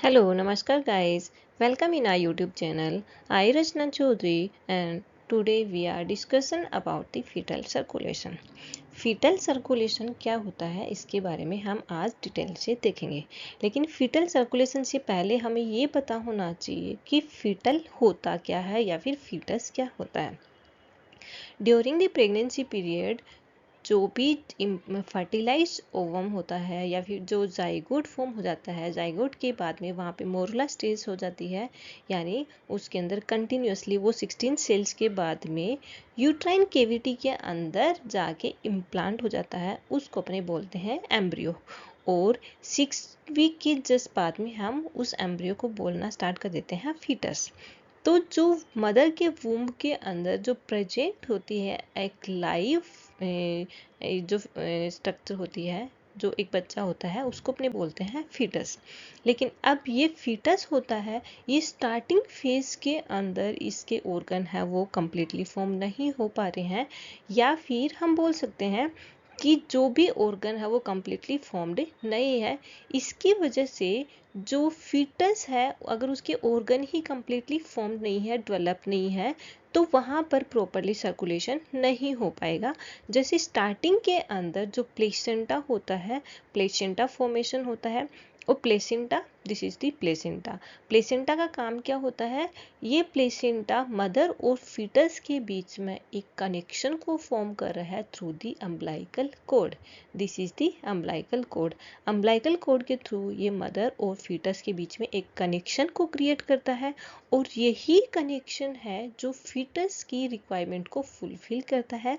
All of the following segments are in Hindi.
Hello, Namaskar guys. Welcome in our YouTube channel. I Rachna Chaudhary and today we are discussing about the fetal circulation. Fetal circulation क्या होता है इसके बारे में हम आज डिटेल से देखेंगे, लेकिन फीटल सर्कुलेशन से पहले हमें ये पता होना चाहिए कि फीटल होता क्या है या फिर फीटस क्या होता है। ड्यूरिंग द प्रेगनेंसी पीरियड जो भी फर्टिलाइज ओवम होता है या फिर जो जाइगोट फॉर्म हो जाता है, जाइगोट के बाद में वहाँ पे मोरला स्टेज हो जाती है, यानी उसके अंदर कंटिन्यूसली वो 16 सेल्स के बाद में यूट्राइन केविटी के अंदर जाके इम्प्लांट हो जाता है, उसको अपने बोलते हैं एम्ब्रियो। और 6 वीक के जस्ट बाद में हम उस एम्ब्रियो को बोलना स्टार्ट कर देते हैं फीटस। तो जो मदर के वूम्ब के अंदर जो प्रेजेंट होती है एक लाइव जो स्ट्रक्चर होती है, जो एक बच्चा होता है, उसको अपने बोलते हैं फीटस। लेकिन अब ये फीटस होता है, ये स्टार्टिंग फेज के अंदर इसके ऑर्गन है वो कम्प्लीटली फॉर्म नहीं हो पा रहे हैं, या फिर हम बोल सकते हैं कि जो भी ऑर्गन है वो कम्प्लीटली फॉर्म्ड नहीं है। इसकी वजह से जो फीटस है, अगर उसके ऑर्गन ही कम्प्लीटली फॉर्म्ड नहीं है, डेवलप नहीं है, तो वहाँ पर प्रॉपरली सर्कुलेशन नहीं हो पाएगा। जैसे स्टार्टिंग के अंदर जो प्लेसेंटा होता है, प्लेसेंटा फॉर्मेशन होता है, और placenta, this is the placenta. Placenta का काम क्या होता है? ये प्लेसेंटा मदर और फीटस के बीच में एक कनेक्शन को फॉर्म कर रहा है through the umbilical cord. This is the umbilical cord. Umbilical cord के थ्रू ये मदर और फीटस के बीच में एक कनेक्शन को क्रिएट करता है, और यही कनेक्शन है जो फीटस की रिक्वायरमेंट को फुलफिल करता है,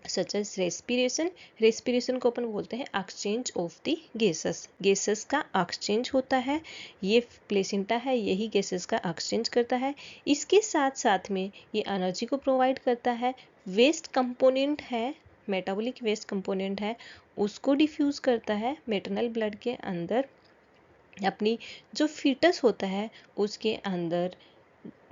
सच एज रेस्पिरेशन। रेस्पिरेशन को अपन बोलते हैं exchange of the gases. Gases का एक्सचेंज होता है, ये प्लेसेंटा है, यही गैसेस का एक्सचेंज करता है। इसके साथ साथ में ये एनर्जी को प्रोवाइड करता है। वेस्ट कंपोनेंट है, मेटाबॉलिक वेस्ट कंपोनेंट है, उसको डिफ्यूज करता है मैटरनल ब्लड के अंदर। अपनी जो फीटस होता है उसके अंदर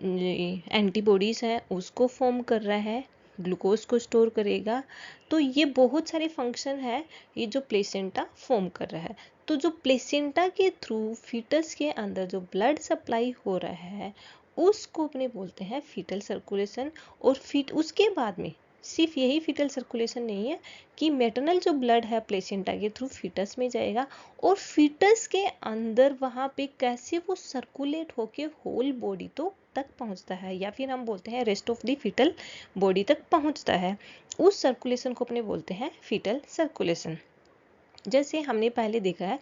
एंटीबॉडीज़ हैं उसको फॉर्म कर रहा है, ग्लूकोज को स्टोर करेगा। तो ये बहुत सारे फंक्शन है ये जो प्लेसेंटा फॉर्म कर रहा है। तो जो प्लेसेंटा के थ्रू फीटस के अंदर जो ब्लड सप्लाई हो रहा है उसको अपने बोलते हैं फीटल सर्कुलेशन। और फिर उसके बाद में सिर्फ यही फीटल सर्कुलेशन नहीं है कि मैटरनल जो ब्लड है प्लेसेंटा के थ्रू फीटस में जाएगा, और फीटस के अंदर वहाँ पे कैसे वो सर्कुलेट होके होल बॉडी तो तक पहुँचता है, या फिर हम बोलते हैं rest of the fetal body तक पहुँचता है, उस सर्कुलेशन को अपने बोलते हैं फीटल सर्कुलेशन। जैसे हमने पहले देखा है,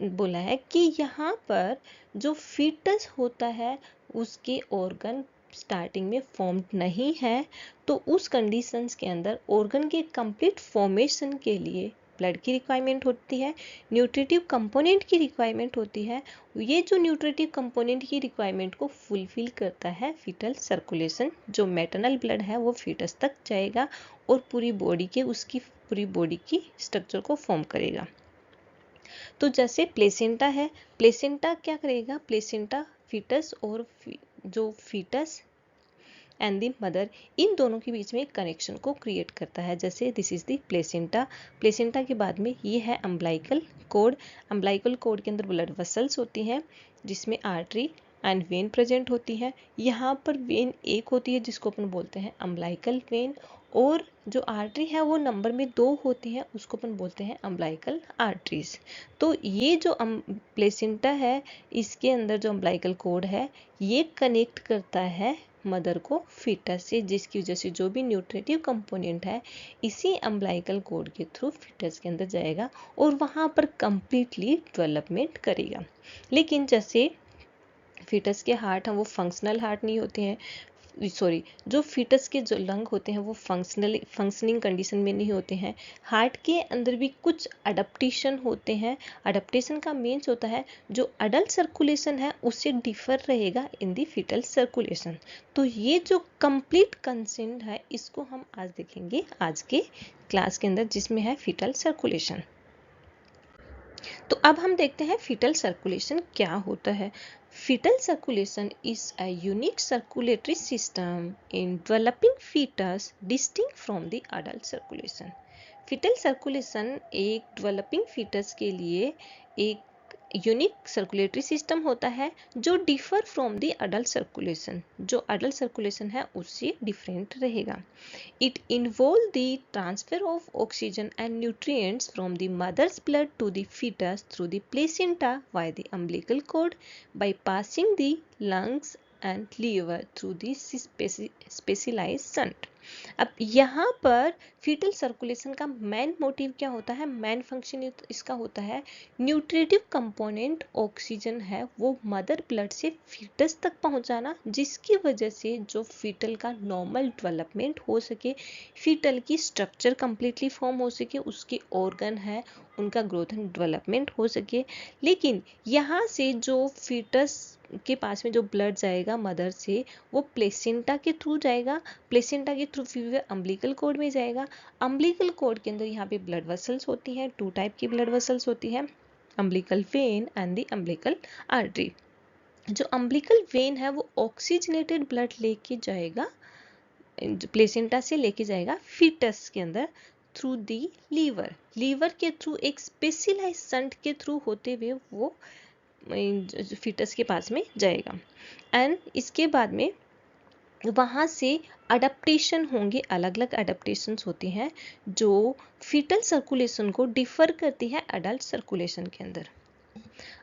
बोला है कि यहाँ पर जो फीटस होता है उसके ऑर्गन स्टार्टिंग में फॉर्म्ड नहीं है, तो उस कंडीशंस के अंदर ऑर्गन के कंप्लीट फॉर्मेशन के लिए ब्लड की रिक्वायरमेंट होती है, न्यूट्रिटिव कंपोनेंट की रिक्वायरमेंट होती है। ये जो न्यूट्रिटिव कंपोनेंट की रिक्वायरमेंट को फुलफिल करता है फीटल सर्कुलेशन। जो मैटरनल ब्लड है वो फीटस तक जाएगा और पूरी बॉडी के उसकी पूरी बॉडी की स्ट्रक्चर को फॉर्म करेगा। तो जैसे प्लेसेंटा है, प्लेसेंटा क्या करेगा? प्लेसेंटा फीटस और जो फीटस एंड द मदर, इन दोनों के बीच में एक कनेक्शन को क्रिएट करता है। जैसे this is the placenta. Placenta के बाद में ये है अम्बिलिकल कॉर्ड। अम्बिलिकल कॉर्ड के अंदर ब्लड वेसल्स होती हैं जिसमें आर्टरी एंड वेन प्रेजेंट होती है। यहाँ पर वेन एक होती है जिसको अपन बोलते हैं अम्बिलिकल वेन, और जो आर्टरी है वो नंबर में 2 होती है, उसको अपन बोलते हैं अम्बिलिकल आर्टरीज। तो ये जो प्लेसेंटा है, इसके अंदर जो अम्बिलिकल कॉर्ड है ये कनेक्ट करता है मदर को फीटस से, जिसकी वजह से जो भी न्यूट्रिटिव कंपोनेंट है इसी अम्बिलिकल कॉर्ड के थ्रू फीटस के अंदर जाएगा और वहाँ पर कंप्लीटली डेवलपमेंट करेगा। लेकिन जैसे फीटस के हार्ट हैं वो फंक्शनल हार्ट नहीं होते हैं, सॉरी, जो फीटस के जो लंग होते हैं वो फंक्शनिंग कंडीशन में नहीं होते हैं। हार्ट के अंदर भी कुछ अडप्टेशन होते हैं। अडप्टेशन का मीन्स होता है जो अडल्ट सर्कुलेशन है उससे डिफर रहेगा इन दी फीटल सर्कुलेशन। तो ये जो कंप्लीट कंसेंट है इसको हम आज देखेंगे आज के क्लास के अंदर, जिसमें है फीटल सर्कुलेशन। तो अब हम देखते हैं फीटल सर्कुलेशन क्या होता है। Fetal circulation is a unique circulatory system in developing fetus distinct from the adult circulation. Fetal circulation एक डेवलपिंग फीटस के लिए एक यूनिक सर्कुलेटरी सिस्टम होता है जो differ from the adult circulation, जो अडल्ट सर्कुलेशन है उससे डिफरेंट रहेगा। It involve the transfer of oxygen and nutrients from the mother's blood to the fetus through the placenta via the umbilical cord by passing the lungs and liver through the specialised shunt. अब यहाँ पर फीटल सर्कुलेशन का मेन मोटिव क्या होता है, मेन फंक्शन इसका होता है न्यूट्रिटिव कंपोनेंट ऑक्सीजन है वो मदर ब्लड से फीटस तक पहुंचाना, जिसकी वजह से जो फीटल का नॉर्मल डेवलपमेंट हो सके, फीटल की स्ट्रक्चर कंप्लीटली फॉर्म हो सके, उसके ऑर्गन है उनका ग्रोथ एंड डेवलपमेंट हो सके। लेकिन यहाँ से जो फीटस के पास में जो ब्लड जाएगा मदर से वो प्लेसेंटा के थ्रू जाएगा, प्लेसेंटा के थ्रू फिर अम्बिलिकल कॉर्ड में जाएगा। अम्बिलिकल कॉर्ड के अंदर यहाँ पे ब्लड वेसल्स होती हैं, 2 टाइप की ब्लड वेसल्स होती है, umbilical vein and the umbilical artery. जो अम्बिलिकल वेन है वो ऑक्सीजनेटेड ब्लड लेके जाएगा, प्लेसेंटा से लेके जाएगा फीटस के अंदर थ्रू दी लीवर, लीवर के थ्रू एक स्पेशलाइज्ड शंट के थ्रू होते हुए वो फीटस के पास में जाएगा। एंड इसके बाद में वहाँ से अडेप्टेशन होंगे, अलग अलग अडेप्टेशंस होती हैं जो फीटल सर्कुलेशन को डिफर करती है अडल्ट सर्कुलेशन के अंदर।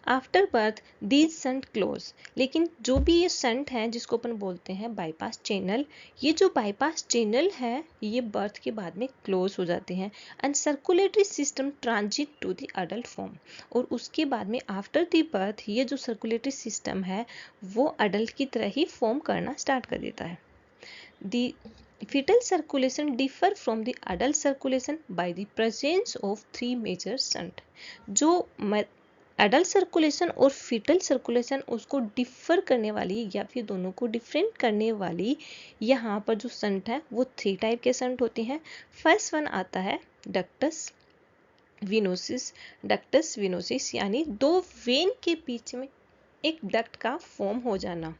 After birth these shunt close, लेकिन जो भी ये संट है जिसको अपन बोलते हैं बाईपास चैनल, ये जो बाईपास चैनल है ये बर्थ के बाद में क्लोज हो जाते हैं and circulatory system transit to the adult form. और उसके बाद में आफ्टर द बर्थ ये जो सर्कुलेटरी सिस्टम है वो अडल्ट की तरह ही फॉर्म करना स्टार्ट कर देता है। The fetal circulation differ from the adult circulation by the presence of 3 major shunt। जो एडल्ट सर्कुलेशन और फीटल सर्कुलेशन उसको डिफर करने वाली या फिर दोनों को डिफरेंट करने वाली यहाँ पर जो शंट है वो 3 टाइप के शंट होते हैं। फर्स्ट वन आता है डक्टस विनोसिस। डक्टस विनोसिस यानी 2 वेन के बीच में एक डक्ट का फॉर्म हो जाना।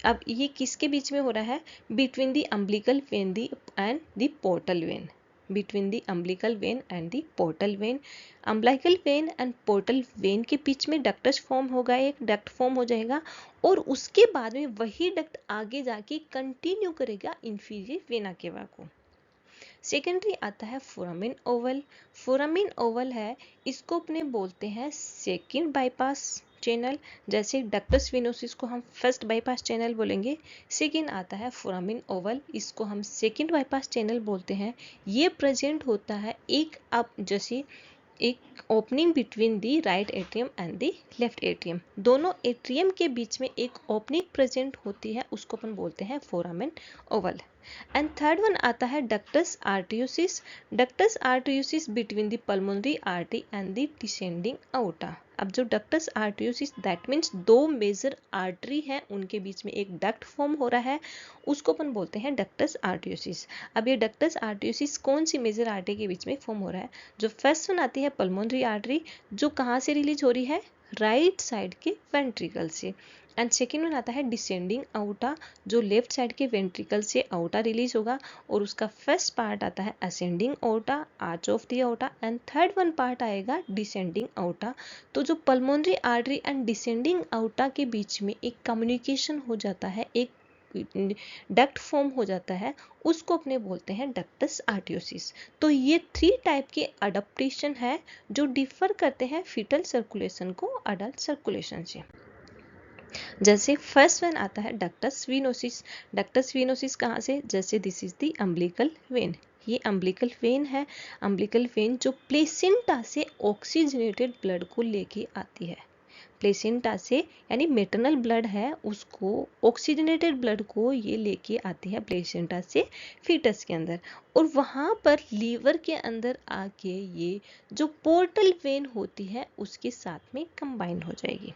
अब ये किसके बीच में हो रहा है, between the umbilical vein and the portal vein, between the umbilical vein and the portal vein. Umbilical vein and portal vein के बीच में डक्टस फॉर्म होगा, एक डक्ट फॉर्म हो जाएगा और उसके बाद में वही डक्ट आगे जाके कंटिन्यू करेगा इंफीरियर वेना केवा को। सेकेंडरी आता है फोरामिन ओवल। फोरामिन ओवल है, इसको अपने बोलते हैं सेकेंड बाईपास चैनल, जैसे डक्टस विनोसिस को हम फर्स्ट बाईपास चैनल बोलेंगे, सेकेंड आता है फोरामिन ओवल, इसको हम सेकेंड बाईपास चैनल बोलते हैं। ये प्रेजेंट होता है एक अब जैसे एक opening between the right atrium and the left atrium, दोनों एट्रियम के बीच में एक ओपनिंग प्रेजेंट होती है, उसको अपन बोलते हैं foramen oval. And third one आता है ductus arteriosus. Ductus arteriosus between the pulmonary artery and the descending aorta. अब जो ductus arteriosus that means 2 major artery हैं उनके बीच में एक डक्ट फॉर्म हो रहा है, उसको अपन बोलते हैं डक्टस आर्टियोसिस। अब ये डक्टस आर्टियोसिस कौन सी मेजर आर्टरी के बीच में फॉर्म हो रहा है, जो फर्स्ट वन आती है पल्मोनरी आर्टरी, जो कहाँ से रिलीज हो रही है, राइट साइड के वेंट्रिकल से। एंड सेकेंड वन आता है डिसेंडिंग आउटा, जो लेफ्ट साइड के वेंट्रिकल से आउटा रिलीज होगा और उसका फर्स्ट पार्ट आता है ascending outta, arch of the aorta. And third one part आएगा डिसेंडिंग आउटा। तो जो pulmonary artery and descending aorta के बीच में एक कम्युनिकेशन हो जाता है, एक डक्ट फॉर्म हो जाता है, उसको अपने बोलते हैं डक्टस आर्टियोसिस। तो ये 3 टाइप के अडेप्टेशन है जो डिफर करते हैं फीटल सर्कुलेशन को अडल्ट सर्कुलेशन से। जैसे फर्स्ट वन आता है डक्टस विनोसिस। डक्टस विनोसिस कहाँ से, जैसे this is the umbilical when, ये अम्बिलिकल वेन है। अम्बिलिकल वेन जो प्लेसेंटा से ऑक्सीजनेटेड ब्लड को लेके आती है, प्लेसेंटा से यानी मेटरनल ब्लड है उसको ऑक्सीजनेटेड ब्लड को ये लेके आती है प्लेसेंटा से फीटस के अंदर, और वहाँ पर लीवर के अंदर आके ये जो पोर्टल वेन होती है उसके साथ में कंबाइन हो जाएगी,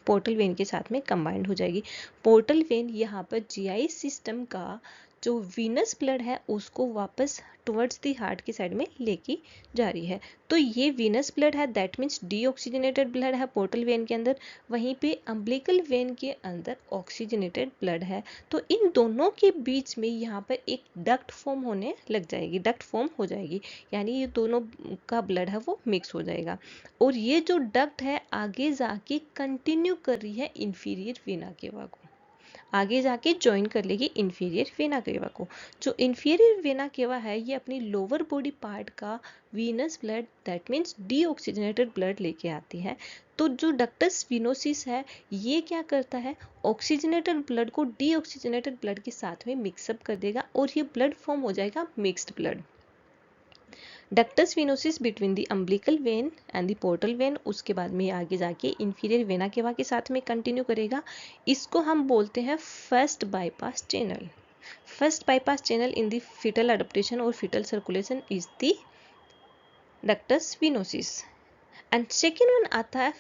पोर्टल वेन के साथ में कंबाइंड हो जाएगी। पोर्टल वेन यहाँ पर जीआई सिस्टम का जो वीनस ब्लड है उसको वापस टुवर्ड्स दी हार्ट की साइड में लेके जा रही है। तो ये वीनस ब्लड है, दैट मीन्स डीऑक्सीजनेटेड ब्लड है पोर्टल वेन के अंदर, वहीं पे अम्बिलिकल वेन के अंदर ऑक्सीजनेटेड ब्लड है। तो इन दोनों के बीच में यहाँ पर एक डक्ट फॉर्म होने लग जाएगी, डक्ट फॉर्म हो जाएगी, यानी ये दोनों का ब्लड है वो मिक्स हो जाएगा। और ये जो डक्ट है आगे जाके कंटिन्यू कर रही है इंफीरियर वेना केवा को, आगे जाके ज्वाइन कर लेगी इंफीरियर वेना केवा को। जो इंफीरियर वेना केवा है ये अपनी लोअर बॉडी पार्ट का venous blood, that means deoxygenated blood लेके आती है। तो जो डक्टस विनोसिस है ये क्या करता है, ऑक्सीजनेटेड ब्लड को डीऑक्सीजनेटेड ब्लड के साथ में मिक्सअप कर देगा और ये ब्लड फॉर्म हो जाएगा mixed blood. Ductus venosus between the umbilical vein and the portal vein, उसके बाद में आगे जाके इंफीरियर वेना केवा के साथ में कंटिन्यू करेगा। इसको हम बोलते हैं first bypass channel. First bypass channel in the fetal adaptation और fetal circulation is the ductus venosus. And second one आता है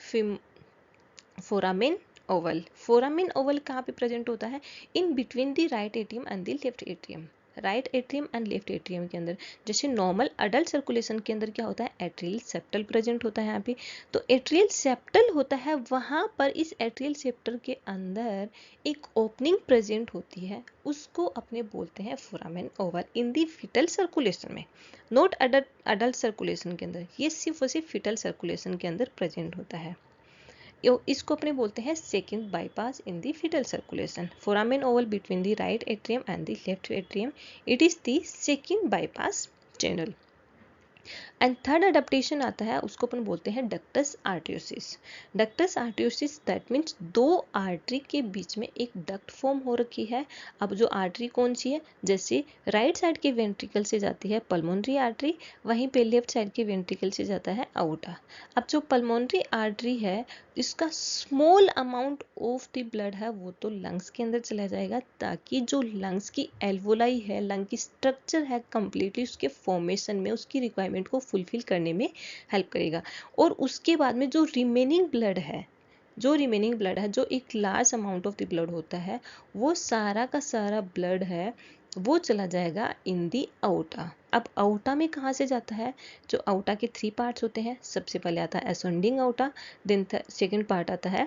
फोरामेन ओवल। फोरामेन ओवल कहाँ पे प्रेजेंट होता है, in between the right atrium and the left atrium, right atrium and left atrium के अंदर। जैसे नॉर्मल अडल्ट सर्कुलेशन के अंदर क्या होता है, एट्रियल सेप्टल प्रेजेंट होता है यहाँ पे, तो एट्रियल सेप्टल होता है, वहां पर इस एट्रियल सेप्टल के अंदर एक ओपनिंग प्रेजेंट होती है, उसको अपने बोलते हैं foramen oval in the fetal circulation में, नॉट अडल्ट सर्कुलेशन के अंदर, ये सिर्फ और सिर्फ फीटल सर्कुलेशन के अंदर प्रेजेंट होता है। इसको अपने बोलते हैं second bypass in the fetal circulation. Foramen oval between the right atrium and the left atrium, it is the second bypass channel. And third adaptation आता है, उसको अपन बोलते हैं ductus arteriosus. Ductus arteriosus that means दो आर्टरी के बीच में एक डक्ट फॉर्म हो रखी है। अब जो आर्टरी कौन सी है, जैसे राइट साइड के वेंट्रिकल से जाती है पल्मोनरी आर्टरी, वहीं पे लेफ्ट साइड के वेंट्रिकल से जाता है आउटा। अब जो पल्मोनरी आर्टरी है इसका small amount of the blood है वो तो लंग्स के अंदर चला जाएगा, ताकि जो लंग्स की एल्वोलाई है, लंग की स्ट्रक्चर है, कंप्लीटली उसके फॉर्मेशन में उसकी रिक्वायरमेंट को फुलफिल करने में हेल्प करेगा। और उसके बाद में जो रिमेनिंग ब्लड है, जो एक large amount of the blood होता है, वो सारा का सारा ब्लड है वो चला जाएगा इन दी आउटा। अब आउटा में कहाँ से जाता है, जो आउटा के 3 पार्ट्स होते हैं, सबसे पहले आता है ascending aorta, then second part आता है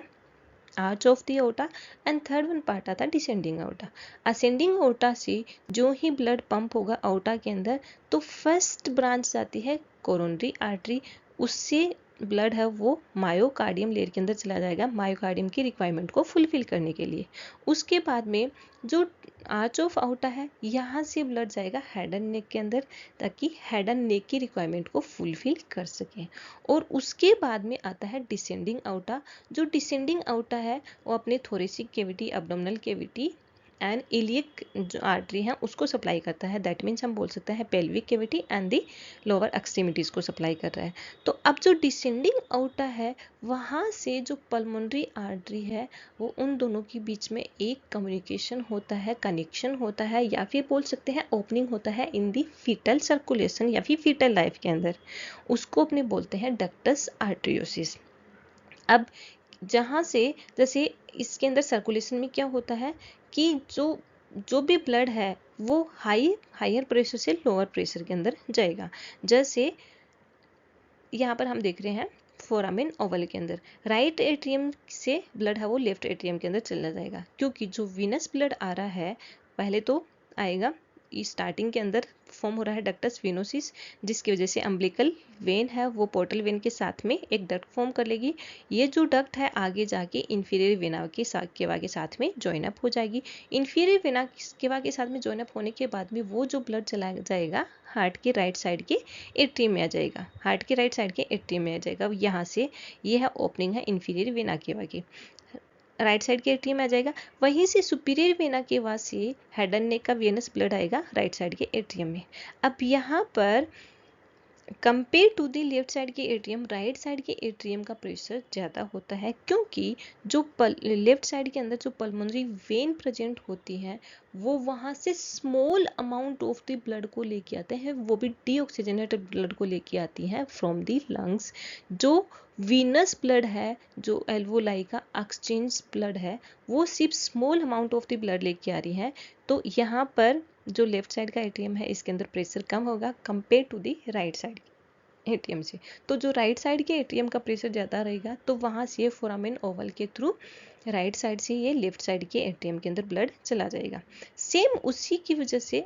arch of the aorta, and third one part आता है डिसेंडिंग आउटा। असेंडिंग आउटा से जो ही ब्लड पंप होगा आउटा के अंदर, तो फर्स्ट ब्रांच जाती है कोरोनरी आर्टरी, उससे ब्लड है वो मायोकार्डियम लेयर के अंदर चला जाएगा मायोकार्डियम की रिक्वायरमेंट को फुलफिल करने के लिए। उसके बाद में जो आर्च ऑफ आउटा है, यहाँ से ब्लड जाएगा हेड एंड नेक के अंदर, ताकि हेड एंड नेक की रिक्वायरमेंट को फुलफिल कर सकें। और उसके बाद में आता है डिसेंडिंग आउटा। जो डिसेंडिंग आउटा है वो अपने thoracic cavity, abdominal cavity and iliac जो आर्टरी है उसको सप्लाई करता है, दैट मीन्स हम बोल सकते हैं pelvic cavity and the lower extremities को सप्लाई कर रहा है। तो अब जो डिसेंडिंग आउटा है, वहाँ से जो पल्मोनरी आर्टरी है वो उन दोनों के बीच में एक कम्युनिकेशन होता है, कनेक्शन होता है, या फिर बोल सकते हैं ओपनिंग होता है इन दी फीटल सर्कुलेशन या फिर फीटल लाइफ के अंदर, उसको अपने बोलते हैं डक्टस आर्टरियोसिस। अब जहाँ से जैसे इसके अंदर सर्कुलेशन में क्या होता है कि जो भी ब्लड है वो हायर प्रेशर से लोअर प्रेशर के अंदर जाएगा। जैसे यहाँ पर हम देख रहे हैं फोरामेन ओवल के अंदर राइट एट्रियम से ब्लड है वो लेफ्ट एट्रियम के अंदर चला जाएगा, क्योंकि जो विनस ब्लड आ रहा है पहले तो आएगा स्टार्टिंग के अंदर फॉर्म हो रहा है डक्टस विनोसिस, जिसकी वजह से अम्बिलिकल वेन है वो पोर्टल वेन के साथ में एक डक्ट फॉर्म कर लेगी। ये जो डक्ट है आगे जाके इंफीरियर वेना केवा के साथ में ज्वाइन अप हो जाएगी। इंफीरियर वेना केवा के साथ में ज्वाइन अप होने के बाद में वो जो ब्लड चला जाएगा हार्ट के राइट साइड के एट्रियम में आ जाएगा, हार्ट के राइट साइड के एट्रियम में आ जाएगा। यहाँ से ये है ओपनिंग है इंफीरियर वेना केवा की, राइट साइड के एट्रियम में आ जाएगा। वहीं से सुपीरियर वेना केवा से हेड एंड नेक का वेनस ब्लड आएगा राइट साइड के एट्रियम में। अब यहाँ पर compare to the left side के एट्रियम, राइट साइड के एट्रियम का प्रेशर ज़्यादा होता है, क्योंकि जो लेफ्ट साइड के अंदर जो पल्मोनरी वेन प्रेजेंट होती है वो वहाँ से small amount of the blood को लेके आते हैं, वो भी डीऑक्सीजनेटेड ब्लड को लेके आती है फ्रॉम द लंग्स। जो वीनस ब्लड है, जो एल्वोलाई का एक्सचेंज ब्लड है, वो सिर्फ small amount of the blood लेके आ रही है। तो यहाँ पर जो लेफ्ट साइड का एटीएम है इसके अंदर प्रेशर कम होगा compare to the right side atrium से। तो जो राइट साइड के एटीएम का प्रेशर ज़्यादा रहेगा तो वहाँ से फोरामेन ओवल के थ्रू राइट साइड से ये लेफ्ट साइड के एटीएम के अंदर ब्लड चला जाएगा। सेम उसी की वजह से,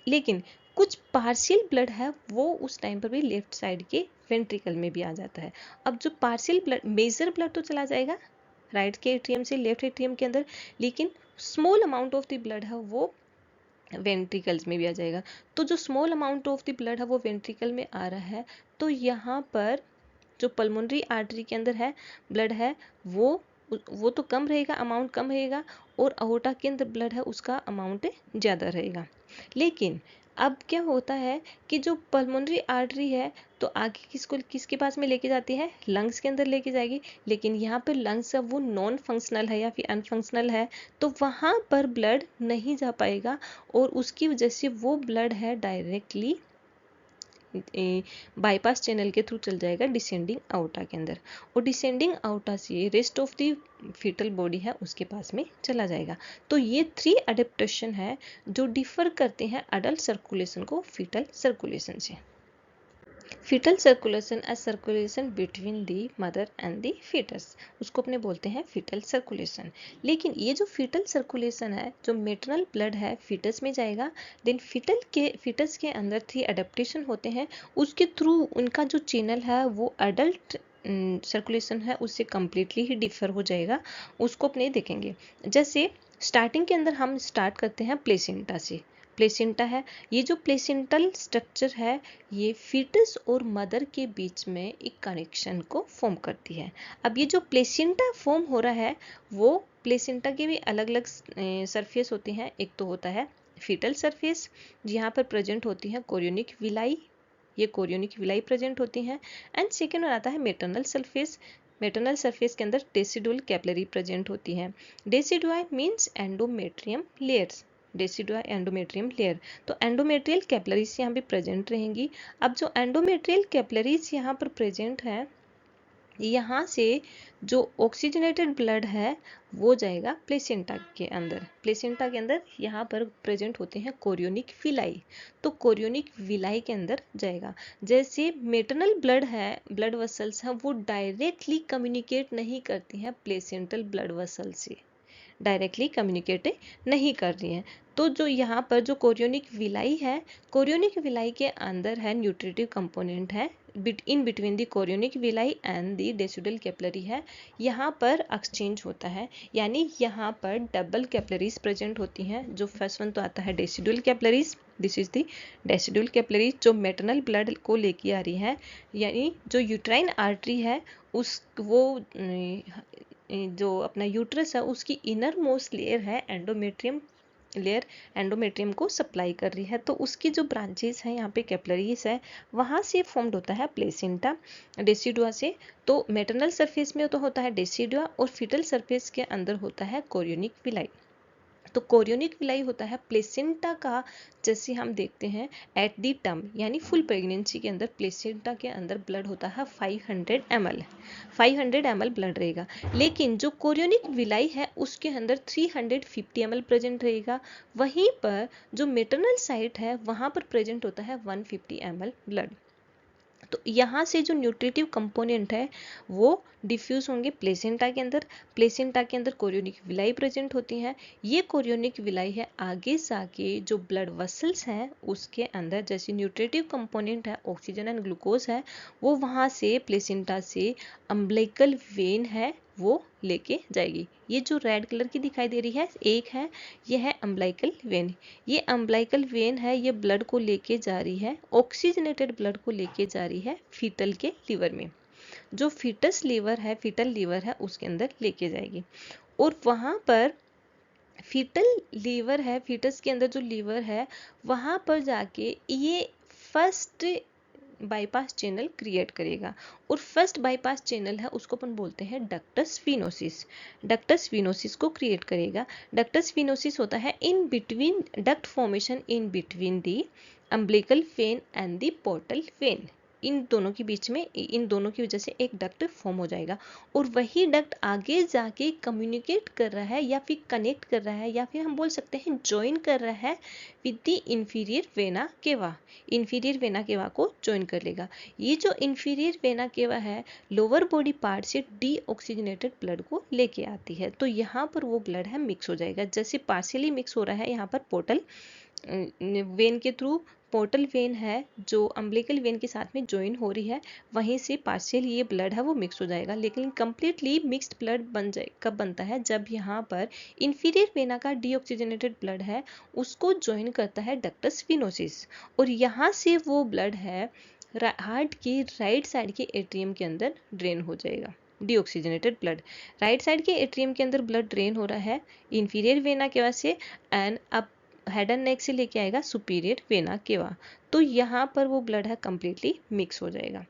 लेकिन कुछ पार्शियल ब्लड है वो उस टाइम पर भी लेफ्ट साइड के वेंट्रिकल में भी आ जाता है। अब जो पार्शियल ब्लड, मेजर ब्लड तो चला जाएगा राइट के एटीएम से लेफ्ट एटीएम के अंदर, लेकिन small amount of the blood है वो वेंट्रिकल्स में भी आ जाएगा। तो जो small amount of the blood है वो वेंट्रिकल में आ रहा है, तो यहाँ पर जो पल्मोनरी आर्टरी के अंदर है ब्लड है वो तो कम रहेगा, अमाउंट कम रहेगा, और अओर्टा के अंदर ब्लड है उसका अमाउंट ज़्यादा रहेगा। लेकिन अब क्या होता है कि जो पल्मोनरी आर्टरी है तो आगे किसके पास में लेके जाती है, लंग्स के अंदर लेके जाएगी। लेकिन यहाँ पर लंग्स अब वो नॉन फंक्शनल है या फिर अनफंक्शनल है, तो वहाँ पर ब्लड नहीं जा पाएगा और उसकी वजह से वो ब्लड है डायरेक्टली बाईपास चैनल के थ्रू चल जाएगा डिसेंडिंग आउटा के अंदर, और डिसेंडिंग आउटा से rest of the fetal body है उसके पास में चला जाएगा। तो ये 3 अडेप्टेशन है जो डिफर करते हैं अडल्ट सर्कुलेशन को फीटल सर्कुलेशन से। Fetal circulation as circulation between the mother and the fetus, उसको अपने बोलते हैं फीटल सर्कुलेशन। लेकिन ये जो फीटल सर्कुलेशन है, जो मेटरनल ब्लड है फीटस में जाएगा, देन फीटस के अंदर 3 अडेप्टेशन होते हैं, उसके थ्रू उनका जो चैनल है वो अडल्ट सर्कुलेशन है उससे कम्प्लीटली ही डिफर हो जाएगा। उसको अपने देखेंगे। जैसे स्टार्टिंग के अंदर हम स्टार्ट करते हैं प्लेसेंटा से। प्लेसेंटा है, ये जो प्लेसेंटल स्ट्रक्चर है ये फीटस और मदर के बीच में एक कनेक्शन को फॉर्म करती है। अब ये जो प्लेसेंटा फॉर्म हो रहा है वो प्लेसेंटा के भी अलग अलग सरफेस होती हैं। एक तो होता है फीटल सरफेस, यहाँ पर प्रेजेंट होती है कोरियोनिक विलाई, ये कोरियोनिक विलाई प्रेजेंट होती हैं। एंड सेकेंड आता है मेटरनल सरफेस। मेटरनल सरफेस के अंदर डेसिडुअल कैपिलरी प्रेजेंट होती है। Decidua means endometrium layers, decidua endometrium layer, तो एंडोमेट्रियल कैपिलरीज यहाँ पे प्रेजेंट रहेंगी। अब जो एंडोमेट्रियल कैपिलरीज यहाँ पर प्रेजेंट है, यहाँ से जो ऑक्सीजनेटेड ब्लड है वो जाएगा प्लेसेंटा के अंदर। प्लेसेंटा के अंदर यहाँ पर प्रेजेंट होते हैं कोरियोनिक विलाई, तो कोरियोनिक विलाई के अंदर जाएगा। जैसे मेटरनल ब्लड है, ब्लड वेसल्स हैं, वो डायरेक्टली कम्युनिकेट नहीं करती हैं प्लेसेंटल ब्लड वेसल से, डायरेक्टली कम्युनिकेट नहीं कर रही हैं। तो जो यहाँ पर जो कोरियोनिक विलाई है, कोरियोनिक विलाई के अंदर है न्यूट्रिटिव कंपोनेंट है, in between the chorionic villi and the decidual capillary है, यहाँ पर एक्सचेंज होता है। यानी यहाँ पर डबल कैपिलरीज प्रेजेंट होती हैं। जो फर्स्ट वन तो आता है decidual capillaries, this is the decidual capillaries जो मेटरनल ब्लड को लेके आ रही है। यानी जो यूट्राइन आर्टरी है उस वो जो अपना यूट्रस है उसकी इनर मोस्ट लेयर है एंडोमेट्रियम लेयर, एंडोमेट्रियम को सप्लाई कर रही है। तो उसकी जो ब्रांचेस हैं यहाँ पे कैपिलरीज है, वहाँ से फॉर्म्ड होता है प्लेसेंटा डेसिडुआ से। तो मेटरनल सरफेस में तो होता है डेसिडुआ और फीटल सरफेस के अंदर होता है कोरियोनिक विलाई। तो कोरियोनिक विलाई होता है प्लेसेंटा का, जैसे हम देखते हैं एट दी टर्म यानी फुल प्रेगनेंसी के अंदर प्लेसेंटा के अंदर ब्लड होता है 500 ml, 500 ml ब्लड रहेगा। लेकिन जो कोरियोनिक विलाई है उसके अंदर 350 ml प्रेजेंट रहेगा। वहीं पर जो मेटरनल साइट है वहाँ पर प्रेजेंट होता है 150 ml ब्लड। तो यहाँ से जो न्यूट्रिटिव कंपोनेंट है वो डिफ्यूज होंगे प्लेसेंटा के अंदर। प्लेसेंटा के अंदर कोरियोनिक विलाई प्रेजेंट होती हैं। ये कोरियोनिक विलाई है आगे जाके जो ब्लड वेसल्स हैं उसके अंदर, जैसे न्यूट्रिटिव कंपोनेंट है ऑक्सीजन एंड ग्लूकोज है, वो वहाँ से प्लेसेंटा से अम्बिलिकल वेन है वो लेके जाएगी। ये जो रेड कलर की दिखाई दे रही है एक है, ये है अम्बिलिकल वेन। ये अम्बिलिकल वेन है, ये ब्लड को लेके जा रही है, ऑक्सीजनेटेड ब्लड को लेके जा रही है फीटल के लीवर में। जो फीटस लीवर है, फीटल लीवर है उसके अंदर लेके जाएगी। और वहाँ पर फीटल लीवर है, फीटस के अंदर जो लीवर है वहाँ पर जाके ये फर्स्ट बाईपास चैनल क्रिएट करेगा। और फर्स्ट बाईपास चैनल है उसको अपन बोलते हैं डक्टस वेनोसिस। डक्टस वेनोसिस को क्रिएट करेगा। डक्टस वेनोसिस होता है in between, duct formation in between the umbilical vein and the portal vein. इन दोनों के बीच में, इन दोनों की वजह से एक डक्ट फॉर्म हो जाएगा और वही डक्ट आगे जाके कम्युनिकेट कर रहा है या फिर कनेक्ट कर रहा है या फिर हम बोल सकते हैं ज्वाइन कर रहा है with the inferior vena cava. Inferior vena cava को ज्वाइन कर लेगा। ये जो इंफीरियर वेना केवा है लोअर बॉडी पार्ट से डीऑक्सीजनेटेड ब्लड को लेके आती है। तो यहाँ पर वो ब्लड है मिक्स हो जाएगा। जैसे पार्शियली मिक्स हो रहा है यहाँ पर पोर्टल वेन के थ्रू, पोर्टल वेन है जो अम्बिलिकल वेन के साथ में ज्वाइन हो रही है, वहीं से पार्शियल ये ब्लड है वो मिक्स हो जाएगा। लेकिन कंप्लीटली मिक्स्ड ब्लड बन जाए कब बनता है, जब यहाँ पर इंफीरियर वेना का डीऑक्सीजनेटेड ब्लड है उसको ज्वाइन करता है डक्टस वेनोसिस और यहाँ से वो ब्लड है हार्ट के राइट साइड के एट्रियम के अंदर ड्रेन हो जाएगा। डीऑक्सीजनेटेड ब्लड राइट साइड के एट्रियम के अंदर ब्लड ड्रेन हो रहा है इंफीरियर वेना केवा से एंड अब हेड एंड नेक से लेके आएगा सुपीरियर वेना केवा। तो यहाँ पर वो ब्लड है कंप्लीटली मिक्स हो जाएगा।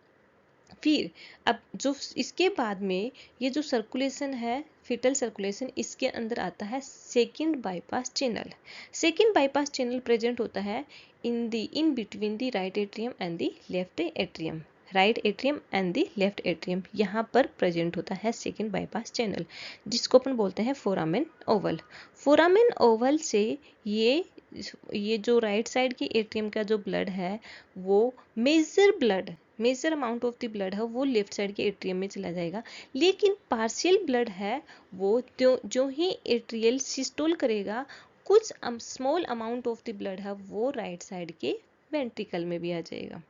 फिर अब जो इसके बाद में ये जो सर्कुलेशन है फिटल सर्कुलेशन, इसके अंदर आता है second bypass channel. Second bypass channel present होता है in between the right atrium and the left atrium. Right atrium and the left atrium यहाँ पर प्रेजेंट होता है सेकंड बाईपास चैनल, जिसको अपन बोलते हैं फोरामेन ओवल। फोरामेन ओवल से ये जो राइट साइड की एट्रियम का जो ब्लड है वो major amount of the blood है वो लेफ्ट साइड के एट्रियम में चला जाएगा। लेकिन पार्शियल ब्लड है वो जो ही एट्रियल सिस्टोल करेगा कुछ small amount of the blood है वो राइट साइड के वेंट्रिकल में भी आ जाएगा।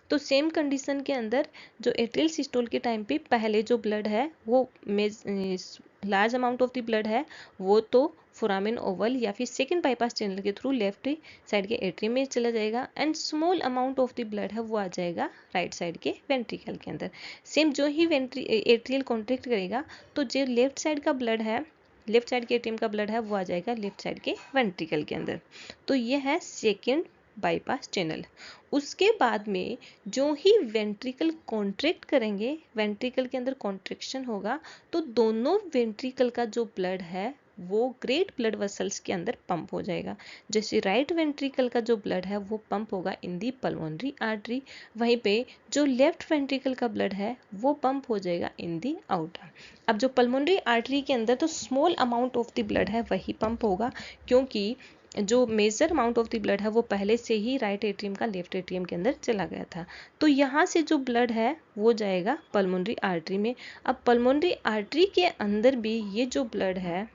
तो सेम कंडीशन के अंदर जो एट्रियल सिस्टोल के टाइम पे पहले जो ब्लड है वो large amount of the blood है वो तो फोरामेन ओवल या फिर सेकंड बाईपास चैनल के थ्रू लेफ्ट साइड के एट्रियम में चला जाएगा and small amount of the blood है वो आ जाएगा राइट साइड के वेंट्रिकल के अंदर। सेम जो ही एट्रियल कॉन्ट्रैक्ट करेगा तो जो लेफ्ट साइड का ब्लड है, लेफ्ट साइड के एट्रियम का ब्लड है वो आ जाएगा लेफ्ट साइड के वेंट्रिकल के अंदर। तो ये है सेकेंड बाईपास चैनल। उसके बाद में जो ही वेंट्रिकल कॉन्ट्रैक्ट करेंगे, वेंट्रिकल के अंदर कॉन्ट्रैक्शन होगा तो दोनों वेंट्रिकल का जो ब्लड है वो ग्रेट ब्लड वेसल्स के अंदर पंप हो जाएगा। जैसे राइट वेंट्रिकल का जो ब्लड है वो पंप होगा इन दी पल्मोनरी आर्टरी, वहीं पे जो लेफ्ट वेंट्रिकल का ब्लड है वो पंप हो जाएगा इन दी आउटर। अब जो पल्मोनरी आर्टरी के अंदर तो small amount of the blood है वही पंप होगा, क्योंकि जो major amount of the blood है वो पहले से ही राइट एट्रियम का लेफ्ट एट्रियम के अंदर चला गया था। तो यहाँ से जो ब्लड है वो जाएगा पल्मोनरी आर्टरी में। अब पल्मोनरी आर्टरी के अंदर भी ये जो ब्लड है,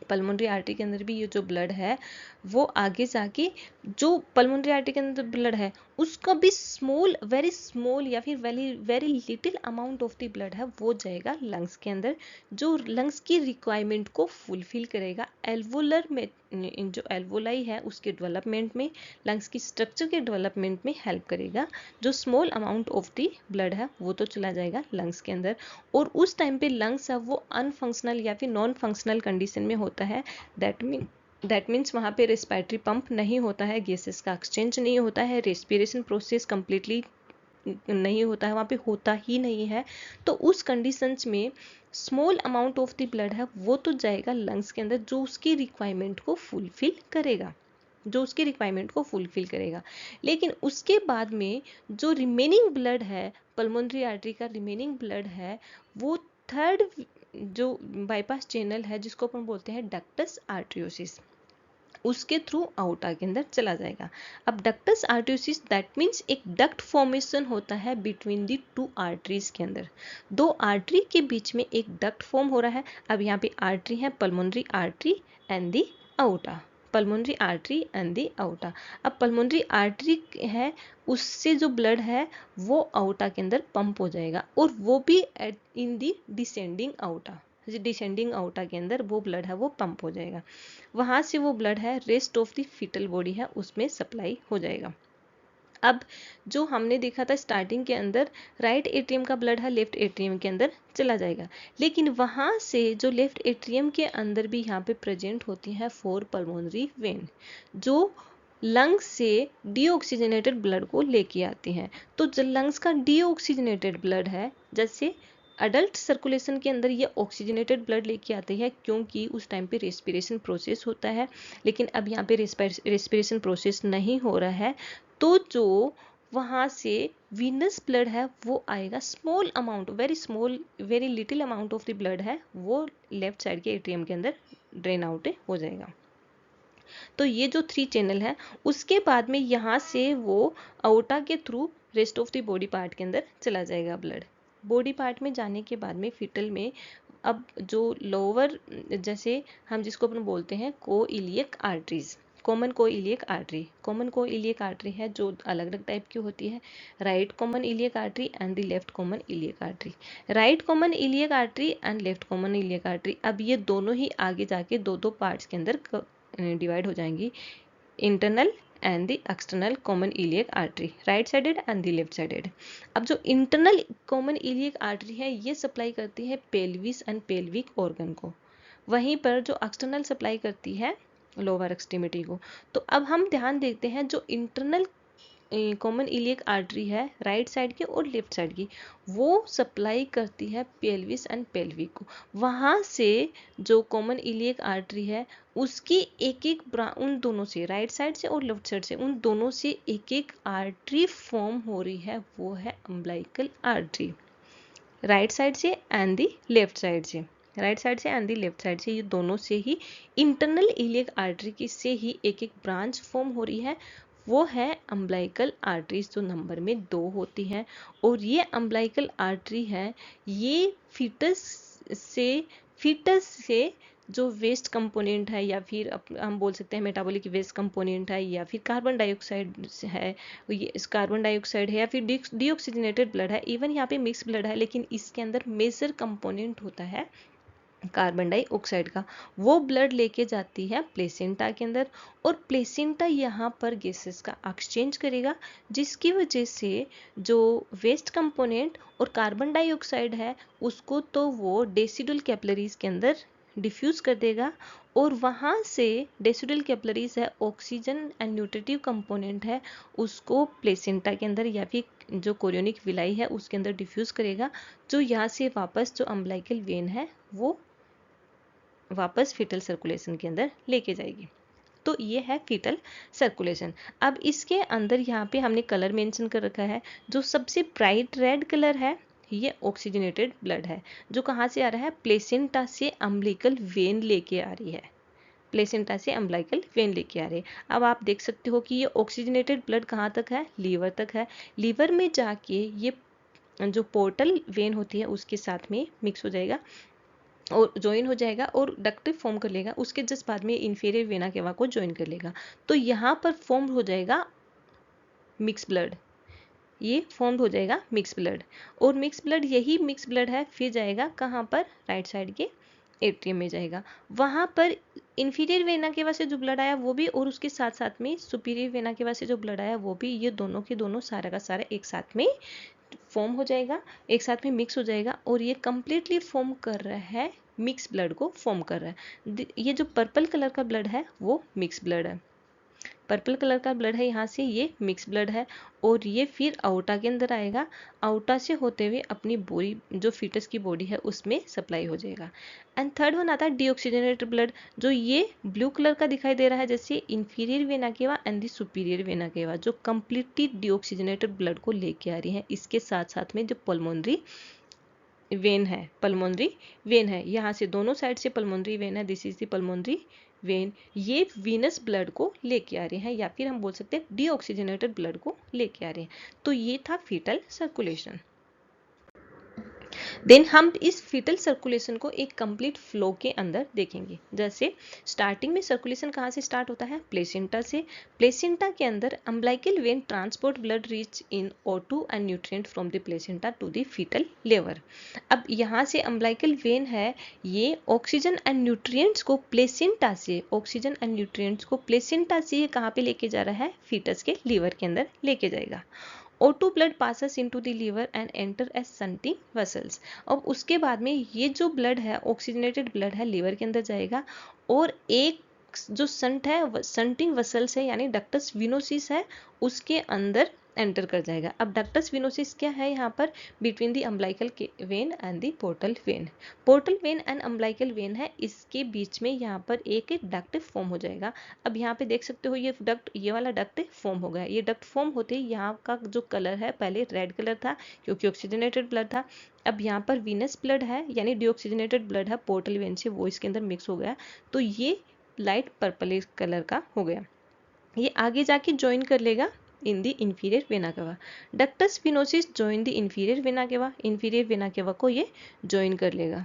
पल्मोनरी आर्टरी के अंदर भी ये जो ब्लड है वो आगे जाके जो पल्मोनरी आर्टरी के अंदर ब्लड है उसका भी वेरी स्मॉल या फिर very little amount of the blood है वो जाएगा लंग्स के अंदर, जो लंग्स की रिक्वायरमेंट को फुलफिल करेगा। एल्वोलर में जो एल्वोलाई है उसके डेवलपमेंट में, लंग्स की स्ट्रक्चर के डेवलपमेंट में हेल्प करेगा। जो small amount of the blood है वो तो चला जाएगा लंग्स के अंदर और उस टाइम पे लंग्स है वो अनफंक्शनल या फिर नॉन फंक्शनल कंडीशन में होता है। दैट मीन्स वहाँ पे रेस्पिरेटरी पंप नहीं होता है, गैसेस का एक्सचेंज नहीं होता है, रेस्पिरेशन प्रोसेस कंप्लीटली नहीं होता है, वहाँ पे होता ही नहीं है। तो उस कंडीशंस में small amount of the blood है वो तो जाएगा लंग्स के अंदर जो उसकी रिक्वायरमेंट को फुलफिल करेगा, लेकिन उसके बाद में जो रिमेनिंग ब्लड है पल्मोनरी आर्टरी का रिमेनिंग ब्लड है वो थर्ड जो बाईपास चैनल है जिसको अपन बोलते हैं डक्टस आर्टरियोसिस, उसके थ्रू आउटा के अंदर चला जाएगा। अब डक्टस आर्टरियोसिस दैट मीन्स एक डक्ट फॉर्मेशन होता है बिटवीन दी टू आर्टरीज के अंदर, दो आर्टरी के बीच में एक डक्ट फॉर्म हो रहा है। अब यहाँ पे आर्टरी है pulmonary artery and the outta, pulmonary artery and the outta. अब पल्मोनरी आर्टरी है उससे जो ब्लड है वो आउटा के अंदर पंप हो जाएगा और वो भी इन दी डिसेंडिंग आउटा, डिसेंडिंग आउटा के अंदर वो ब्लड है वो पंप हो जाएगा। वहां से वो ब्लड है rest of the fetal body है उसमें सप्लाई हो जाएगा। अब जो हमने देखा था स्टार्टिंग के अंदर राइट एट्रियम का ब्लड है लेफ्ट एट्रियम के अंदर चला जाएगा, लेकिन वहां से जो लेफ्ट एट्रियम के अंदर भी यहाँ पे प्रेजेंट होती है 4 पल्मोनरी वेन जो लंग्स से डीऑक्सीजनेटेड ब्लड को लेके आती हैं। तो जो लंग्स का डीऑक्सीजनेटेड ब्लड है, जैसे अडल्ट सर्कुलेशन के अंदर ये ऑक्सीजनेटेड ब्लड लेके आते हैं क्योंकि उस टाइम पे रेस्पिरेशन प्रोसेस होता है, लेकिन अब यहाँ पे रेस्पिरेशन प्रोसेस नहीं हो रहा है। तो जो वहाँ से वीनस ब्लड है वो आएगा, small amount, very small, very little amount of the blood है वो लेफ्ट साइड के एट्रियम के अंदर ड्रेन आउट हो जाएगा। तो ये जो 3 चैनल है, उसके बाद में यहाँ से वो अओर्टा के through rest of the body part के अंदर चला जाएगा ब्लड। बॉडी पार्ट में जाने के बाद में फीटल में अब जो लोअर, जैसे हम जिसको अपन बोलते हैं को इलियक आर्टरीज, कॉमन को इलियक आर्टरी, कॉमन को इलियक आर्टरी है जो अलग अलग टाइप की होती है, right common iliac artery and the left common iliac artery. Right common iliac artery and left common iliac artery, अब ये दोनों ही आगे जाके दो दो पार्ट्स के अंदर डिवाइड हो जाएंगी, internal and the external common iliac artery, right sided and the left sided. अब जो इंटरनल कॉमन इलियक आर्टरी है ये सप्लाई करती है पेल्विस एंड पेल्विक ऑर्गन को, वहीं पर जो एक्सटर्नल सप्लाई करती है लोअर एक्सट्रीमिटी को। तो अब हम ध्यान देते हैं जो इंटरनल कॉमन इलियक आर्टरी है राइट साइड की और लेफ्ट साइड की, वो सप्लाई करती है पेल्विस एंड पेल्विक को। वहाँ से जो कॉमन इलियक आर्टरी है उसकी एक एक उन दोनों से, राइट साइड से और लेफ्ट साइड से, उन दोनों से एक एक आर्टरी फॉर्म हो रही है, वो है अम्बिलिकल आर्टरी, राइट साइड से एंड दी लेफ्ट साइड से, राइट साइड से एंड दी लेफ्ट साइड से, ये दोनों से ही इंटरनल इलियक आर्टरी की से ही एक एक ब्रांच फॉर्म हो रही है, वो है अम्बिलिकल आर्टरीज जो नंबर में 2 होती हैं। और ये अम्बिलिकल आर्टरी है ये फीटस से जो वेस्ट कंपोनेंट है या फिर हम बोल सकते हैं मेटाबॉलिक वेस्ट कंपोनेंट है या फिर कार्बन डाइऑक्साइड है, ये कार्बन डाइऑक्साइड है या फिर डीऑक्सीजनेटेड ब्लड है, इवन यहाँ पे मिक्स ब्लड है, लेकिन इसके अंदर मेजर कंपोनेंट होता है कार्बन डाइऑक्साइड का, वो ब्लड लेके जाती है प्लेसेंटा के अंदर, और प्लेसेंटा यहाँ पर गैसेस का एक्सचेंज करेगा, जिसकी वजह से जो वेस्ट कंपोनेंट और कार्बन डाइऑक्साइड है उसको तो वो डेसिडुअल कैपिलरीज के अंदर डिफ्यूज कर देगा, और वहाँ से डेसिडुअल कैपिलरीज है ऑक्सीजन एंड न्यूट्रिटिव कंपोनेंट है उसको प्लेसेंटा के अंदर या फिर जो कोरियोनिक विलाई है उसके अंदर डिफ्यूज करेगा, जो यहाँ से वापस जो अम्बिलिकल वेन है वो वापस फीटल सर्कुलेशन के अंदर लेके जाएगी। तो ये है फीटल सर्कुलेशन। अब इसके अंदर यहाँ पे हमने कलर मेंशन कर रखा है, जो सबसे ब्राइट रेड कलर है ये ऑक्सीजनेटेड ब्लड है, जो कहाँ से आ रहा है, प्लेसेंटा से अम्बिलिकल वेन लेके आ रही है, प्लेसेंटा से अम्बिलिकल वेन लेके आ रही है। अब आप देख सकते हो कि ये ऑक्सीजनेटेड ब्लड कहाँ तक है, लीवर तक है, लीवर में जाके ये जो पोर्टल वेन होती है उसके साथ में मिक्स हो जाएगा और ज्वाइन हो जाएगा और डक्टिव फॉर्म कर लेगा, उसके जस्ट बाद में इंफीरियर वेना केवा को ज्वाइन कर लेगा, तो यहाँ पर फॉर्म हो जाएगा मिक्स ब्लड, ये फॉर्म हो जाएगा मिक्स ब्लड, और मिक्स ब्लड यही मिक्स ब्लड है फिर जाएगा कहाँ पर, राइट साइड के एट्रियम में जाएगा, वहाँ पर इंफीरियर वेना केवा से जो ब्लड आया वो भी, और उसके साथ साथ में सुपीरियर वेना केवा से जो ब्लड आया वो भी, ये दोनों के दोनों सारा का सारा एक साथ में फॉर्म हो जाएगा, एक साथ में मिक्स हो जाएगा, और ये कंप्लीटली फॉर्म कर रहा है, मिक्स ब्लड को फॉर्म कर रहा है। ये जो पर्पल कलर का ब्लड है वो मिक्स ब्लड है, पर्पल कलर का ब्लड है, यहाँ से ये मिक्स ब्लड है, और ये फिर आउटा के अंदर आएगा, आउटा से होते हुए अपनी बॉडी जो फीटस की बॉडी है उसमें सप्लाई हो जाएगा। एंड थर्ड वन आता है डीऑक्सीजनेटेड ब्लड, जो ये ब्लू कलर का दिखाई दे रहा है, जैसे इंफीरियर वेना केवा एंड द सुपीरियर वेना केवा, जो कंप्लीटली डीऑक्सीजनेटेड ब्लड को लेके आ रही है, इसके साथ साथ में जो पल्मोनरी वेन है, पल्मोनरी वेन है, यहाँ से दोनों साइड से पल्मोनरी वेन है, this is the pulmonary vein, ये वीनस ब्लड को लेके आ रहे हैं या फिर हम बोल सकते हैं डीऑक्सीजनेटेड ब्लड को लेके आ रहे हैं। तो ये था फीटल सर्कुलेशन। देन हम इस फीटल सर्कुलेशन को एक कंप्लीट फ्लो के अंदर देखेंगे। जैसे स्टार्टिंग में सर्कुलेशन कहाँ से स्टार्ट होता है, प्लेसेंटा से, प्लेसेंटा के अंदर umbilical vein transport blood rich in O2 and nutrient from the placenta to the fetal liver. अब यहाँ से अम्बिलिकल वेन है, ये ऑक्सीजन एंड न्यूट्रिएंट्स को प्लेसेंटा से, ऑक्सीजन एंड न्यूट्रिएंट्स को प्लेसेंटा से ये कहाँ पे लेके जा रहा है, फीटस के लीवर के अंदर लेके जाएगा। O2 blood passes into the liver and enter as shunting vessels। अब उसके बाद में ये जो ब्लड है ऑक्सीजनेटेड ब्लड है लीवर के अंदर जाएगा, और एक जो संट है शंटिंग वेसल्स है यानी डक्टस विनोसिस है उसके अंदर एंटर कर जाएगा। अब डक्टस विनोसिस क्या है यहाँ पर, between the umbilical vein and the portal vein. Portal vein and umbilical vein है, इसके बीच में यहाँ पर एक डक्ट फॉर्म हो जाएगा। अब यहाँ पे देख सकते हो ये डक्ट, ये वाला डक्ट फॉर्म हो गया। ये डक्ट फॉर्म होते ही यहाँ का जो कलर है पहले रेड कलर था क्योंकि ऑक्सीजनेटेड ब्लड था। अब यहाँ पर वीनस ब्लड है यानी डीऑक्सीजनेटेड ब्लड है पोर्टल वेन से, वो इसके अंदर मिक्स हो गया तो ये लाइट पर्पलिश कलर का हो गया। ये आगे जाके ज्वाइन कर लेगा in the inferior vena cava. Ductus venosus join the inferior vena cava, inferior vena cava को ये ज्वाइन कर लेगा।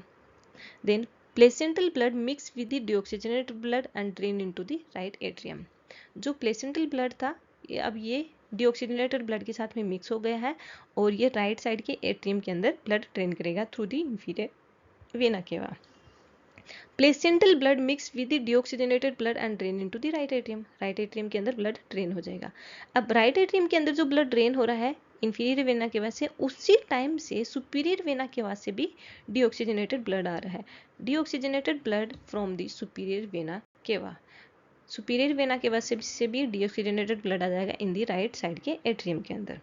Then placental blood mix with the deoxygenated blood and drain into the right atrium. जो प्लेसेंटल ब्लड था अब ये डीऑक्सीजनेटेड ब्लड के साथ में मिक्स हो गया है और ये राइट साइड के एट्रियम के अंदर ब्लड ड्रेन करेगा थ्रू द इंफीरियर वेना केवा। Placental blood mix with the deoxygenated blood and drain into the right atrium. Right atrium के अंदर ब्लड ड्रेन हो जाएगा। अब राइट एट्रियम के अंदर जो ब्लड ड्रेन हो रहा है इंफीरियर वेना केवा से, उसी टाइम से सुपीरियर वेना केवा से भी डीऑक्सीजनेटेड ब्लड आ रहा है। Deoxygenated blood from the superior vena केवा, सुपीरियर वेना केवा से भी डीऑक्सीजनेटेड ब्लड आ जाएगा इन द राइट साइड के एट्रियम के अंदर।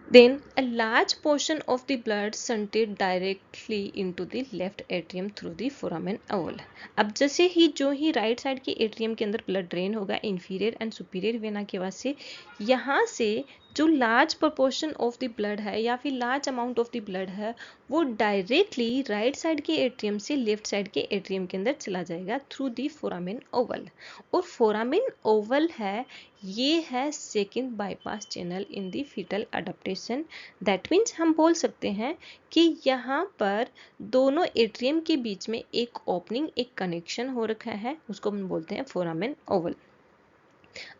Then a large portion of the blood shunted directly into the left atrium through the foramen ovale। अब जैसे ही जो ही राइट साइड के एट्रियम के अंदर ब्लड ड्रेन होगा inferior and superior vena cava से, यहाँ से जो large proportion of the blood है या फिर large amount of the blood है वो डायरेक्टली राइट साइड के एट्रियम से लेफ्ट साइड के एट्रियम के अंदर चला जाएगा थ्रू द फोरामेन ओवल। और फोरामेन ओवल है, ये है second bypass channel in the fetal adaptation. That means हम बोल सकते हैं कि यहाँ पर दोनों एट्रियम के बीच में एक ओपनिंग, एक कनेक्शन हो रखा है, उसको हम बोलते हैं फोरामेन ओवल।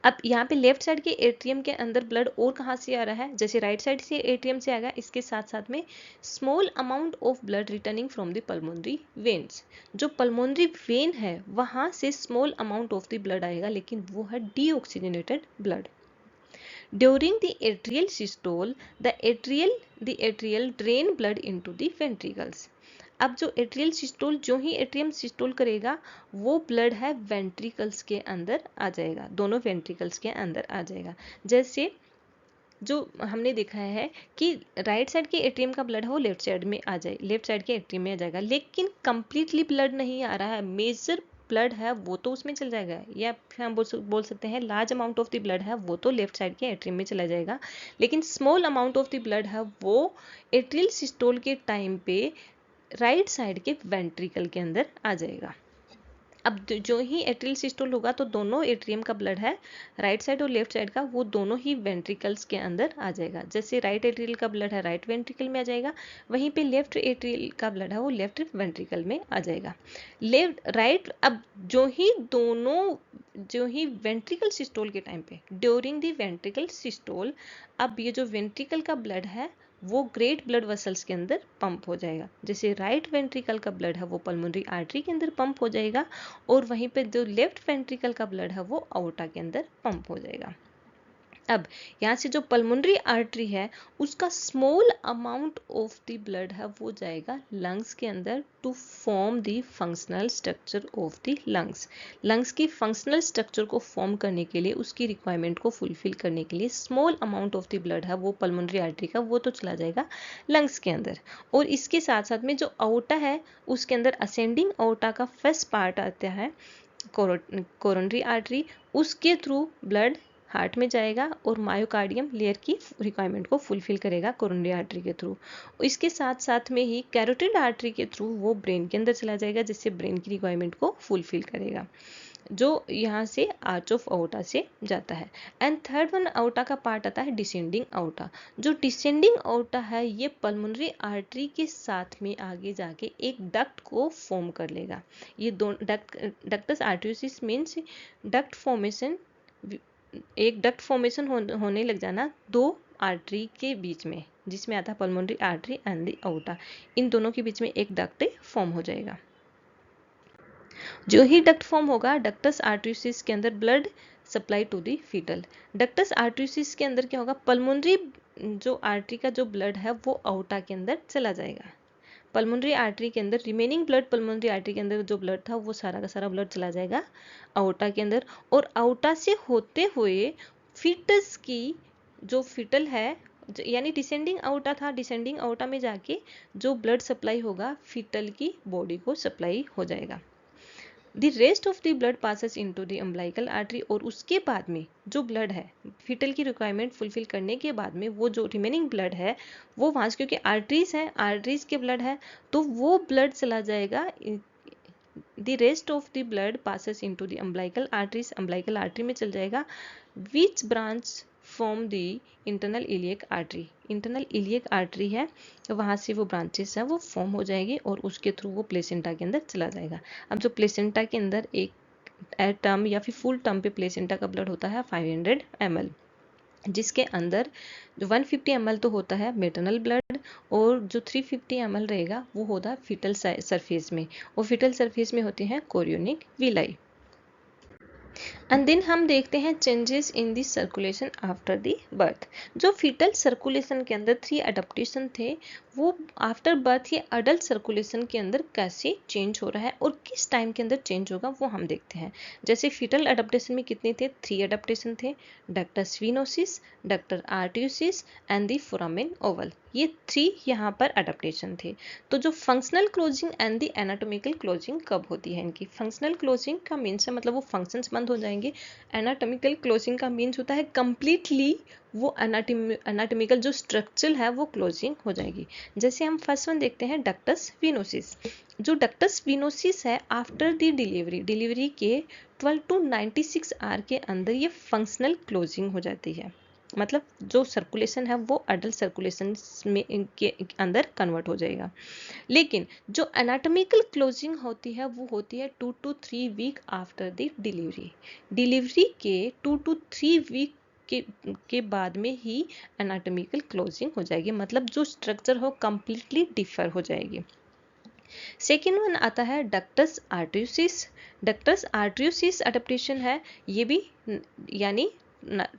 अब यहाँ पे लेफ्ट साइड के एट्रियम के अंदर ब्लड और कहाँ से आ रहा है, जैसे राइट साइड से एट्रियम से आएगा, इसके साथ साथ में small amount of blood returning from the pulmonary veins. जो पल्मोनरी वेन है वहाँ से small amount of the blood आएगा, लेकिन वो है deoxygenated blood. During the atrial systole, the atrial drain blood into the ventricles। अब जो एट्रियल सिस्टोल, जो ही एट्रियम सिस्टोल करेगा वो ब्लड है वेंट्रिकल्स के अंदर आ जाएगा, दोनों वेंट्रिकल्स के अंदर आ जाएगा। जैसे जो हमने देखा है कि राइट साइड के एट्रियम का ब्लड है वो लेफ्ट साइड में आ जाए, लेफ्ट साइड के एट्रियम में आ जाएगा, लेकिन कंप्लीटली ब्लड नहीं आ रहा है, मेजर ब्लड है वो तो उसमें चल जाएगा, या फिर हम बोल सकते हैं large amount of the blood है वो तो लेफ्ट साइड के एट्रियम में चला जाएगा, लेकिन small amount of the blood है वो एट्रियल सिस्टोल के टाइम पे राइट साइड के वेंट्रिकल के अंदर आ जाएगा। अब जो ही एट्रियल सिस्टोल होगा तो दोनों एट्रियम का ब्लड है राइट साइड और लेफ्ट साइड का, वो दोनों ही वेंट्रिकल्स के अंदर आ जाएगा। जैसे राइट एट्रियल का ब्लड है राइट वेंट्रिकल में आ जाएगा, वहीं पे लेफ्ट एट्रियल का ब्लड है वो लेफ्ट वेंट्रिकल में आ जाएगा। लेफ्ट राइट, अब जो ही वेंट्रिकल सिस्टोल के टाइम पे, ड्यूरिंग द वेंट्रिकल सिस्टोल, अब ये जो वेंट्रिकल का ब्लड है वो ग्रेट ब्लड वेसल्स के अंदर पंप हो जाएगा। जैसे राइट वेंट्रिकल का ब्लड है वो पल्मोनरी आर्टरी के अंदर पंप हो जाएगा, और वहीं पे जो लेफ्ट वेंट्रिकल का ब्लड है वो अओर्टा के अंदर पंप हो जाएगा। अब यहाँ से जो पल्मोनरी आर्टरी है उसका small amount of the blood है वो जाएगा लंग्स के अंदर to form the functional structure of the lungs. Lungs की फंक्शनल स्ट्रक्चर को फॉर्म करने के लिए, उसकी रिक्वायरमेंट को फुलफिल करने के लिए small amount of the blood है वो पल्मोनरी आर्टरी का वो तो चला जाएगा लंग्स के अंदर। और इसके साथ साथ में जो अओर्टा है उसके अंदर असेंडिंग अओर्टा का फर्स्ट पार्ट आता है कोरोनरी आर्टरी, उसके थ्रू ब्लड हार्ट में जाएगा और मायोकार्डियम लेयर की रिक्वायरमेंट को फुलफिल करेगा कोरोनरी आर्टरी के थ्रू। इसके साथ साथ में ही कैरोटिड आर्टरी के थ्रू वो ब्रेन के अंदर चला जाएगा, जिससे ब्रेन की रिक्वायरमेंट को फुलफिल करेगा, जो यहाँ से आर्च ऑफ अओर्टा से जाता है। एंड थर्ड वन अओर्टा का पार्ट आता है डिसेंडिंग अओर्टा। जो डिसेंडिंग अओर्टा है ये पल्मोनरी आर्टरी के साथ में आगे जाके एक डक्ट को फॉर्म कर लेगा। ये दोनों डक्टस आर्टरियोसिस मीन्स डक्ट फॉर्मेशन, एक डक्ट फॉर्मेशन होने लग जाना दो आर्टरी के बीच में, जिसमें आता है पल्मोनरी आर्टरी एंड द अओर्टा, इन दोनों के बीच में एक डक्ट फॉर्म हो जाएगा। जो ही डक्ट फॉर्म होगा डक्टस आर्टरियोसिस के अंदर blood supply to the fetal. Ductus arteriosus के अंदर क्या होगा, पल्मोनरी जो आर्टरी का जो ब्लड है वो अओर्टा के अंदर चला जाएगा। पल्मोनरी आर्टरी के अंदर रिमेनिंग ब्लड, पल्मोनरी आर्टरी के अंदर जो ब्लड था वो सारा का सारा ब्लड चला जाएगा अओर्टा के अंदर, और अओर्टा से होते हुए फीटस की जो फीटल है यानी डिसेंडिंग आउटा था, डिसेंडिंग आउटा में जाके जो ब्लड सप्लाई होगा फीटल की बॉडी को सप्लाई हो जाएगा। The rest of the blood passes into the umbilical artery, और उसके बाद में जो ब्लड है फीटल की रिक्वायरमेंट फुलफिल करने के बाद में वो जो रिमेनिंग ब्लड है वो वहाँ से, क्योंकि आर्टरीज है, आर्टरीज के ब्लड है, तो वो ब्लड चला जाएगा। The rest of the blood passes into the umbilical arteries, umbilical artery में चल जाएगा, which branch from the internal iliac artery, internal iliac artery है वहाँ से वो ब्रांचेस है वो फॉर्म हो जाएगी और उसके थ्रू वो प्लेसेंटा के अंदर चला जाएगा। अब जो प्लेसेंटा के अंदर एक टर्म या फिर फुल टर्म पे प्लेसेंटा का ब्लड होता है 500 ml, जिसके अंदर जो 150 ml तो होता है मेटरनल ब्लड और जो 350 ml रहेगा वो होता है फीटल सरफेस में, और फीटल सरफेस में होते हैं कोरियोनिक विलाई। एंड देन हम देखते हैं changes in the circulation after the birth. जो फीटल सर्कुलेशन के अंदर 3 अडेप्टेशन थे वो आफ्टर बर्थ ये अडल्ट सर्कुलेशन के अंदर कैसे चेंज हो रहा है और किस टाइम के अंदर चेंज होगा वो हम देखते हैं। जैसे फीटल अडेप्टेशन में कितने थे, 3 अडेप्टेशन थे, ductus venosus, doctor आर्टियोसिस and the foramen Oval, ये 3 यहाँ पर अडेप्टेशन थे। तो जो functional closing and the anatomical closing कब होती है इनकी, फंक्शनल क्लोजिंग का मीन्स है मतलब वो फंक्शंस बंद हो जाएंगे, एनाटॉमिकल क्लोजिंग का मीन्स होता है कंप्लीटली वो एनाटॉमिकल जो स्ट्रक्चर है वो क्लोजिंग हो जाएगी। जैसे हम फर्स्ट वन देखते हैं डक्टस विनोसिस। जो डक्टस विनोसिस है आफ्टर द डिलीवरी के 12 to 96 आवर के अंदर ये फंक्शनल क्लोजिंग हो जाती है, मतलब जो सर्कुलेशन है वो अडल्ट सर्कुलेशन में इनके अंदर कन्वर्ट हो जाएगा। लेकिन जो एनाटॉमिकल क्लोजिंग होती है वो होती है 2 to 3 week after the delivery के 2 to 3 वीक के बाद में ही एनाटॉमिकल क्लोजिंग हो जाएगी, मतलब जो स्ट्रक्चर हो कंप्लीटली डिफर हो जाएगी। सेकेंड वन आता है डक्टस आर्टियोसिस। डक्टस आर्टियोसिस अडेप्टेशन है, ये भी यानी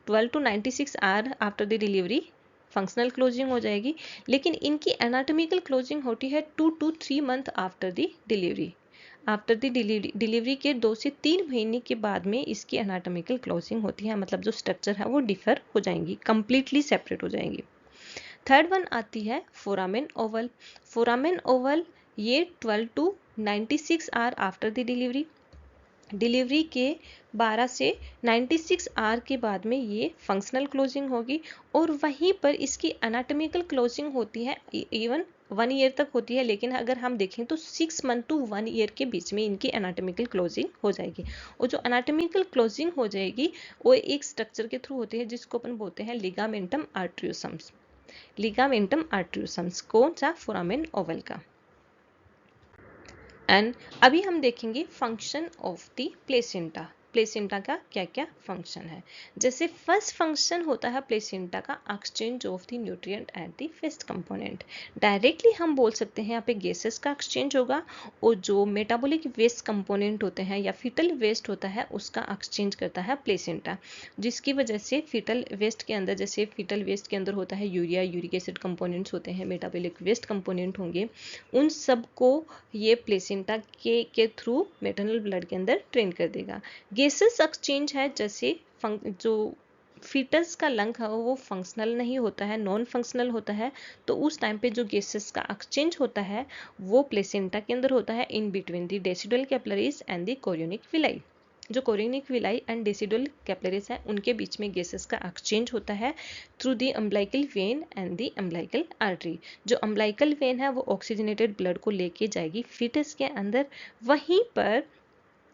12 to 96 hour after the delivery functional closing हो जाएगी, लेकिन इनकी एनाटॉमिकल क्लोजिंग होती है 2 to 3 month after the delivery. After the delivery के 2 से 3 महीने के बाद में इसकी एनाटॉमिकल क्लोजिंग होती है, मतलब जो स्ट्रक्चर है वो डिफर हो जाएंगी, कंप्लीटली सेपरेट हो जाएंगी। थर्ड वन आती है फोरामेन ओवल। फोरामेन ओवल ये 12 to 96 hour after the delivery के 12 से 96 आवर के बाद में ये फंक्शनल क्लोजिंग होगी, और वहीं पर इसकी एनाटॉमिकल क्लोजिंग होती है इवन 1 ईयर तक होती है, लेकिन अगर हम देखें तो 6 मंथ to 1 ईयर के बीच में इनकी एनाटॉमिकल क्लोजिंग हो जाएगी। और जो एनाटॉमिकल क्लोजिंग हो जाएगी वो एक स्ट्रक्चर के थ्रू होती है जिसको अपन बोलते हैं लिगामेंटम आर्ट्रियोसम्स। लिगामेंटम आर्ट्रियोसम्स कौन सा, फोरामेन ओवल का। एंड अभी हम देखेंगे function of the placenta. Placenta का क्या क्या फंक्शन है। जैसे फर्स्ट फंक्शन होता है प्लेसेंटा का exchange of the nutrient at the waste component. Directly हम बोल सकते हैं यहाँ पे गैसेस का एक्सचेंज होगा, और जो मेटाबॉलिक वेस्ट कंपोनेंट होते हैं या फीटल वेस्ट होता है उसका एक्सचेंज करता है प्लेसेंटा, जिसकी वजह से फीटल वेस्ट के अंदर, जैसे फीटल वेस्ट के अंदर होता है यूरिया, यूरिक एसिड कंपोनेंट्स होते हैं, मेटाबॉलिक वेस्ट कंपोनेंट होंगे, उन सबको ये प्लेसेंटा के थ्रू मेटरनल ब्लड के अंदर ट्रेन कर देगा। गैसेस एक्सचेंज है, जैसे जो फीटस का लंग है वो फंक्शनल नहीं होता है, नॉन फंक्शनल होता है, तो उस टाइम पे जो गैसेस का एक्सचेंज होता है वो प्लेसेंटा के अंदर होता है in between the decidual capillaries and the chorionic villi. जो chorionic villi and decidual capillaries है उनके बीच में गैसेस का एक्सचेंज होता है through the umbilical vein and the umbilical artery. जो अम्बिलिकल वेन है वो ऑक्सीजनेटेड ब्लड को लेके जाएगी फीटस के अंदर, वहीं पर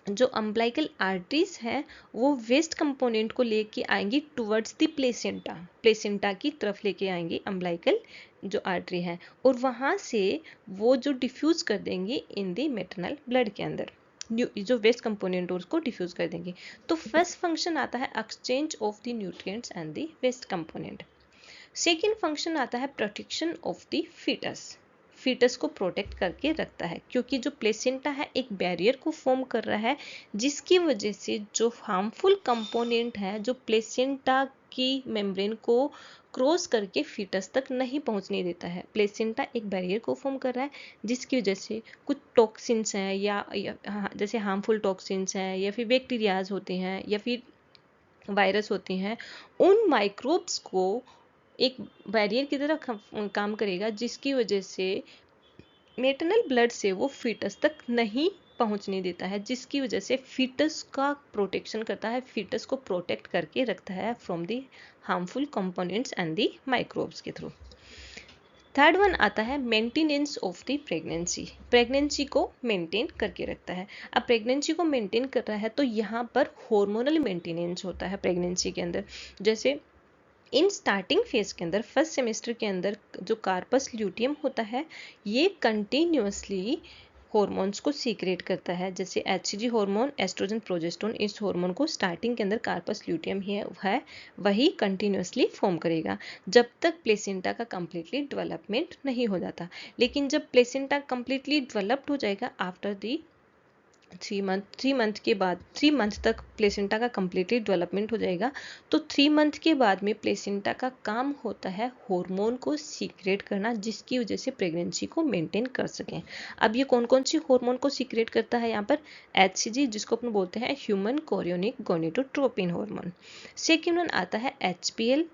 जो अम्बिलिकल आर्टरीज है वो वेस्ट कंपोनेंट को लेके आएंगी टुवर्ड्स द प्लेसेंटा, प्लेसेंटा की तरफ लेके आएंगी अम्बिलिकल जो आर्टरी है, और वहाँ से वो जो डिफ्यूज कर देंगी इन द मैटरनल ब्लड के अंदर, जो वेस्ट कंपोनेंट उसको डिफ्यूज कर देंगे। तो फर्स्ट फंक्शन आता है exchange of the nutrients and the waste component. Second function आता है protection of the fetus. Fetus को प्रोटेक्ट करके रखता है, क्योंकि जो प्लेसेंटा है एक बैरियर को फॉर्म कर रहा है, जिसकी वजह से जो हार्मफुल कंपोनेंट है जो प्लेसेंटा की मेम्ब्रेन को क्रॉस करके फीटस तक नहीं पहुंचने देता है। प्लेसेंटा एक बैरियर को फॉर्म कर रहा है जिसकी वजह से कुछ टॉक्सिन्स हैं या जैसे हार्मफुल टॉक्सिन्स हैं या फिर बैक्टीरियाज होते हैं या फिर वायरस होती हैं, उन माइक्रोब्स को एक बैरियर की तरह काम करेगा, जिसकी वजह से मेटरनल ब्लड से वो फीटस तक नहीं पहुंचने देता है, जिसकी वजह से फीटस का प्रोटेक्शन करता है, फीटस को प्रोटेक्ट करके रखता है from the harmful components and the microbes के थ्रू। थर्ड वन आता है maintenance of the pregnancy. Pregnancy को मेंटेन करके रखता है। अब प्रेगनेंसी को मेंटेन कर रहा है तो यहाँ पर हार्मोनल मेंटेनेंस होता है प्रेगनेंसी के अंदर। जैसे इन स्टार्टिंग फेज के अंदर, फर्स्ट सेमेस्टर के अंदर जो कार्पस ल्यूटियम होता है, ये कंटिन्यूसली हॉर्मोन्स को सीक्रेट करता है, जैसे एचसीजी हार्मोन, एस्ट्रोजन, प्रोजेस्टेरोन। इस हार्मोन को स्टार्टिंग के अंदर कार्पस ल्यूटियम ही है वही कंटिन्यूसली फॉर्म करेगा जब तक प्लेसेंटा का कंप्लीटली डेवलपमेंट नहीं हो जाता। लेकिन जब प्लेसेंटा कंप्लीटली डेवलप्ड हो जाएगा आफ्टर दी 3 मंथ के बाद, 3 मंथ तक प्लेसेंटा का कंप्लीटली डेवलपमेंट हो जाएगा, तो 3 मंथ के बाद में प्लेसेंटा का काम होता है हार्मोन को सीक्रेट करना, जिसकी वजह से प्रेगनेंसी को मेंटेन कर सकें। अब ये कौन कौन सी हार्मोन को सीक्रेट करता है? यहाँ पर एचसीजी, जिसको अपन बोलते हैं human chorionic gonadotropin hormone. Second one आता है HPL,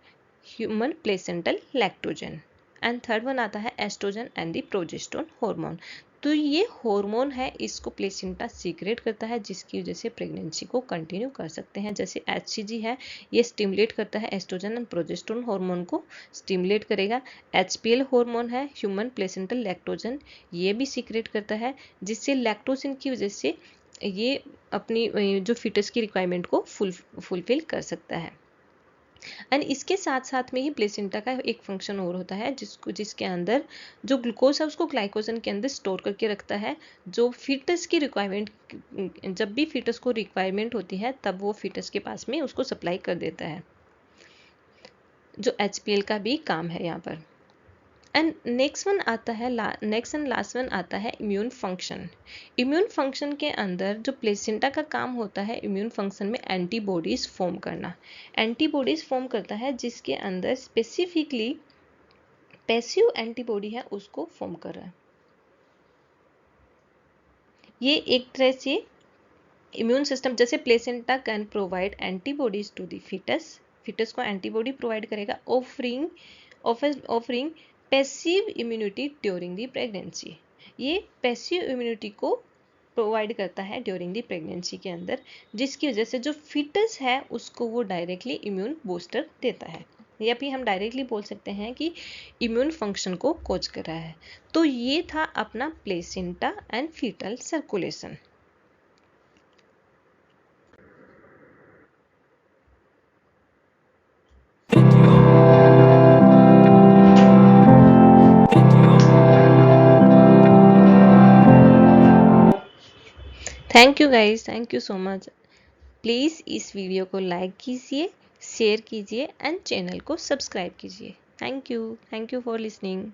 human placental lactogen. And third one आता है estrogen and the progesterone hormone. तो ये हार्मोन है, इसको प्लेसेंटा सीक्रेट करता है, जिसकी वजह से प्रेगनेंसी को कंटिन्यू कर सकते हैं। जैसे एचसीजी है, ये स्टिमुलेट करता है एस्ट्रोजन एंड प्रोजेस्टेरोन हार्मोन को स्टिमुलेट करेगा। एचपीएल हार्मोन है, ह्यूमन प्लेसेंटल लैक्टोजन, ये भी सीक्रेट करता है, जिससे लैक्टोजन की वजह से ये अपनी जो फीटस की रिक्वायरमेंट को फुलफिल कर सकता है। एंड इसके साथ साथ में ही प्लेसेंटा का एक फंक्शन और होता है, जिसके अंदर जो ग्लूकोज है उसको ग्लाइकोजन के अंदर स्टोर करके रखता है, जो फीटस की रिक्वायरमेंट, जब भी फीटस को रिक्वायरमेंट होती है तब वो फीटस के पास में उसको सप्लाई कर देता है, जो एचपीएल का भी काम है यहाँ पर। एंड नेक्स्ट वन आता है, नेक्स्ट एंड लास्ट वन आता है इम्यून फंक्शन। इम्यून फंक्शन के अंदर जो प्लेसेंटा का काम होता है इम्यून फंक्शन में एंटीबॉडीज फॉर्म करना। एंटीबॉडीज फॉर्म करता है, जिसके अंदर स्पेसिफिकली पैसिव एंटीबॉडी है उसको फॉर्म कर रहा है। ये एक तरह से इम्यून सिस्टम, जैसे placenta can provide antibodies to the fetus, fetus को एंटीबॉडी प्रोवाइड करेगा, offering passive immunity during the pregnancy. ये पैसिव इम्यूनिटी को प्रोवाइड करता है ड्यूरिंग द प्रेगनेंसी के अंदर, जिसकी वजह से जो फीटस है उसको वो डायरेक्टली इम्यून बूस्टर देता है, या फिर हम डायरेक्टली बोल सकते हैं कि इम्यून फंक्शन को कोच कर रहा है। तो ये था अपना placenta and fetal circulation. Thank you guys, thank you so much. Please इस वीडियो को लाइक कीजिए, शेयर कीजिए एंड चैनल को सब्सक्राइब कीजिए। Thank you for listening.